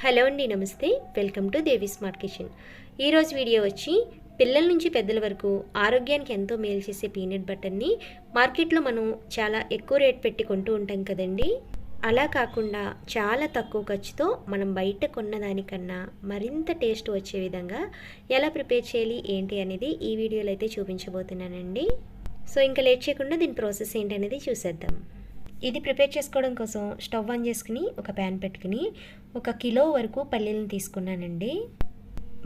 Hello అండి, నమస్తే. Welcome to Devi smart kitchen. ఈరోజు వీడియో వచ్చి పిల్లల నుంచి పెద్దల వరకు ఆరోగ్యానికి ఎంతో మేలు చేసే పీనట్ బటర్ని మార్కెట్లో మనం చాలా ఎక్కువ రేట్ పెట్టి కొంటూ ఉంటాం కదండి. అలా కాకుండా చాలా తక్కువ ఖర్చుతో మనం బయట కొన్నదానికన్నా మరింత టేస్ట్ వచ్చే విధంగా ఎలా ప్రిపేర్ చేయాలి ఏంటి అనేది ఈ వీడియోలో అయితే చూపించబోతున్నానండి. సో ఇంకా లేట్ చేయకుండా దీని ప్రాసెస్ ఏంటి అనేది చూసేద్దాం. ఇది ప్రిపేర్ చేసుకోవడం కోసం స్టవ్ ఆన్ చేసుకుని ఒక ప్యాన్ పెట్టుకుని 1 కిలో వరకు పల్లీలను తీసుకున్నానండి.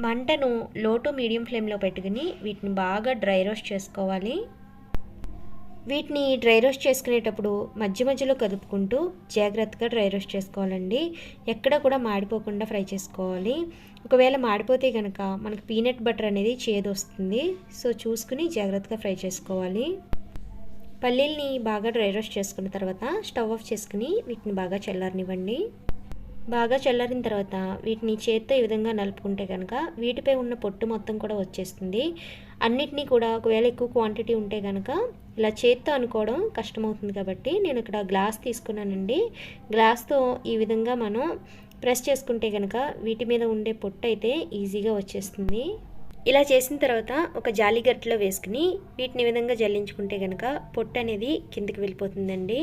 మంటను లో టు మీడియం ఫ్లేమ్లో పెట్టుకుని వీటిని బాగా డ్రై రోస్ట్ చేసుకోవాలి. వీటిని డ్రై రోస్ట్ చేసుకునేటప్పుడు మధ్య మధ్యలో కదుపుకుంటూ జాగ్రత్తగా డ్రై రోస్ట్ చేసుకోవాలండి. ఎక్కడ కూడా మాడిపోకుండా ఫ్రై చేసుకోవాలి. ఒకవేళ మాడిపోతే కనుక మనకు పీనట్ బటర్ అనేది చేదు వస్తుంది. సో చూసుకుని జాగ్రత్తగా ఫ్రై చేసుకోవాలి. పల్లీల్ని బాగా డ్రై రోస్ట్ చేసుకున్న తర్వాత స్టవ్ ఆఫ్ చేసుకుని వీటిని బాగా చల్లారనివ్వండి. బాగా చల్లారిన తర్వాత వీటిని చేత్తో ఈ విధంగా నలుపుకుంటే కనుక వీటిపై ఉన్న పొట్టు మొత్తం కూడా వచ్చేస్తుంది. అన్నిటినీ కూడా ఒకవేళ ఎక్కువ క్వాంటిటీ ఉంటే కనుక ఇలా చేత్తో అనుకోవడం కష్టమవుతుంది కాబట్టి నేను ఇక్కడ గ్లాస్ తీసుకున్నానండి. గ్లాస్తో ఈ విధంగా మనం ప్రెస్ చేసుకుంటే కనుక వీటి మీద ఉండే పొట్టు అయితే ఈజీగా వచ్చేస్తుంది. ఇలా చేసిన తర్వాత ఒక జాలి గరిటెలో వేసుకుని వీటిని ఈ విధంగా జల్లించుకుంటే కనుక పొట్టు అనేది కిందికి వెళ్ళిపోతుందండి.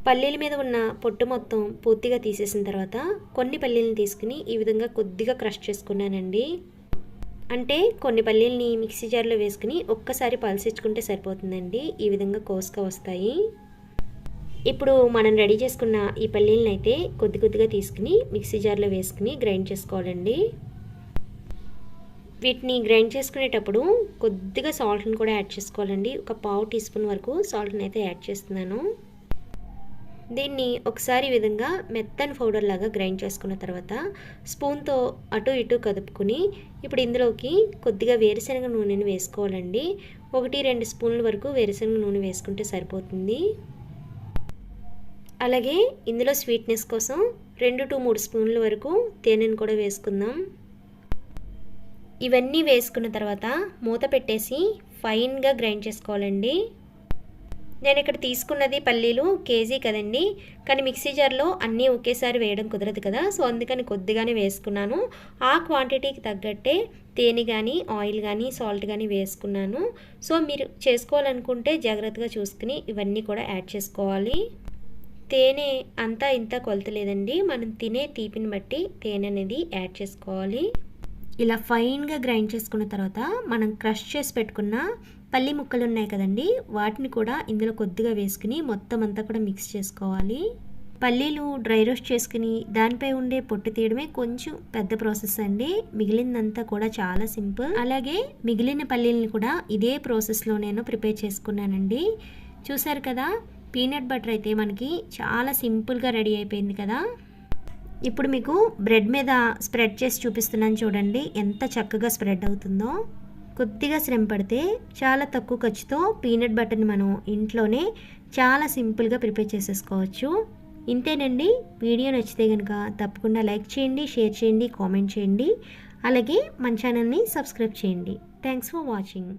పల్లీల మీద ఉన్న పొట్టు మొత్తం పూర్తిగా తీసేసిన తర్వాత కొన్ని పల్లీలను తీసుకుని ఈ విధంగా కొద్దిగా క్రష్ చేసుకున్నానండి. అంటే కొన్ని పల్లీలని మిక్సీ జార్లో వేసుకుని ఒక్కసారి పల్సించుకుంటే సరిపోతుందండి. ఈ విధంగా కోసుగా వస్తాయి. ఇప్పుడు మనం రెడీ చేసుకున్న ఈ పల్లీలను అయితే కొద్ది కొద్దిగా తీసుకుని మిక్సీ జార్లో వేసుకుని గ్రైండ్ చేసుకోవాలండి. వీటిని గ్రైండ్ చేసుకునేటప్పుడు కొద్దిగా సాల్ట్ని కూడా యాడ్ చేసుకోవాలండి. ఒక 1/2 టీ స్పూన్ వరకు సాల్ట్ని అయితే యాడ్ చేస్తున్నాను. దీన్ని ఒకసారి ఈ విధంగా మెత్తని పౌడర్ లాగా గ్రైండ్ చేసుకున్న తర్వాత స్పూన్తో అటు ఇటు కదుపుకుని ఇప్పుడు ఇందులోకి కొద్దిగా వేరుశనగ నూనెని వేసుకోవాలండి. 1-2 స్పూన్ల వరకు వేరుశనగ నూనె వేసుకుంటే సరిపోతుంది. అలాగే ఇందులో స్వీట్నెస్ కోసం 2-3 స్పూన్ల వరకు తేనెను కూడా వేసుకుందాం. ఇవన్నీ వేసుకున్న తర్వాత మూత పెట్టేసి ఫైన్గా గ్రైండ్ చేసుకోవాలండి. నేను ఇక్కడ తీసుకున్నది పల్లీలు కేజీ కదండి, కానీ మిక్సీ జార్లో అన్నీ ఒకేసారి వేయడం కుదరదు కదా. సో అందుకని కొద్దిగానే వేసుకున్నాను. ఆ క్వాంటిటీకి తగ్గట్టే తేనె కానీ ఆయిల్ కానీ సాల్ట్ కానీ వేసుకున్నాను. సో మీరు చేసుకోవాలనుకుంటే జాగ్రత్తగా చూసుకుని ఇవన్నీ కూడా యాడ్ చేసుకోవాలి. తేనె అంతా ఇంత కొలత లేదండి, మనం తినే తీపిని బట్టి తేనె అనేది యాడ్ చేసుకోవాలి. ఇలా ఫైన్గా గ్రైండ్ చేసుకున్న తర్వాత మనం క్రష్ చేసి పెట్టుకున్న పల్లి ముక్కలు ఉన్నాయి కదండి, వాటిని కూడా ఇందులో కొద్దిగా వేసుకుని మొత్తం అంతా కూడా మిక్స్ చేసుకోవాలి. పల్లీలు డ్రై రోస్ట్ చేసుకుని దానిపై ఉండే పొట్టు తీయడమే కొంచెం పెద్ద ప్రాసెస్ అండి. మిగిలిందంతా కూడా చాలా సింపుల్. అలాగే మిగిలిన పల్లీలను కూడా ఇదే ప్రాసెస్లో నేను ప్రిపేర్ చేసుకున్నానండి. చూసారు కదా, పీనట్ బటర్ అయితే మనకి చాలా సింపుల్గా రెడీ అయిపోయింది కదా. ఇప్పుడు మీకు బ్రెడ్ మీద స్ప్రెడ్ చేసి చూపిస్తున్నాను చూడండి, ఎంత చక్కగా స్ప్రెడ్ అవుతుందో. కొద్దిగా శ్రమ పడితే చాలా తక్కువ ఖర్చుతో పీనట్ బటర్ని మనం ఇంట్లోనే చాలా సింపుల్గా ప్రిపేర్ చేసేసుకోవచ్చు. ఇంతేనండి. వీడియో నచ్చితే కనుక తప్పకుండా లైక్ చేయండి, షేర్ చేయండి, కామెంట్ చేయండి. అలాగే మన ఛానల్ని సబ్స్క్రైబ్ చేయండి. Thanks for watching.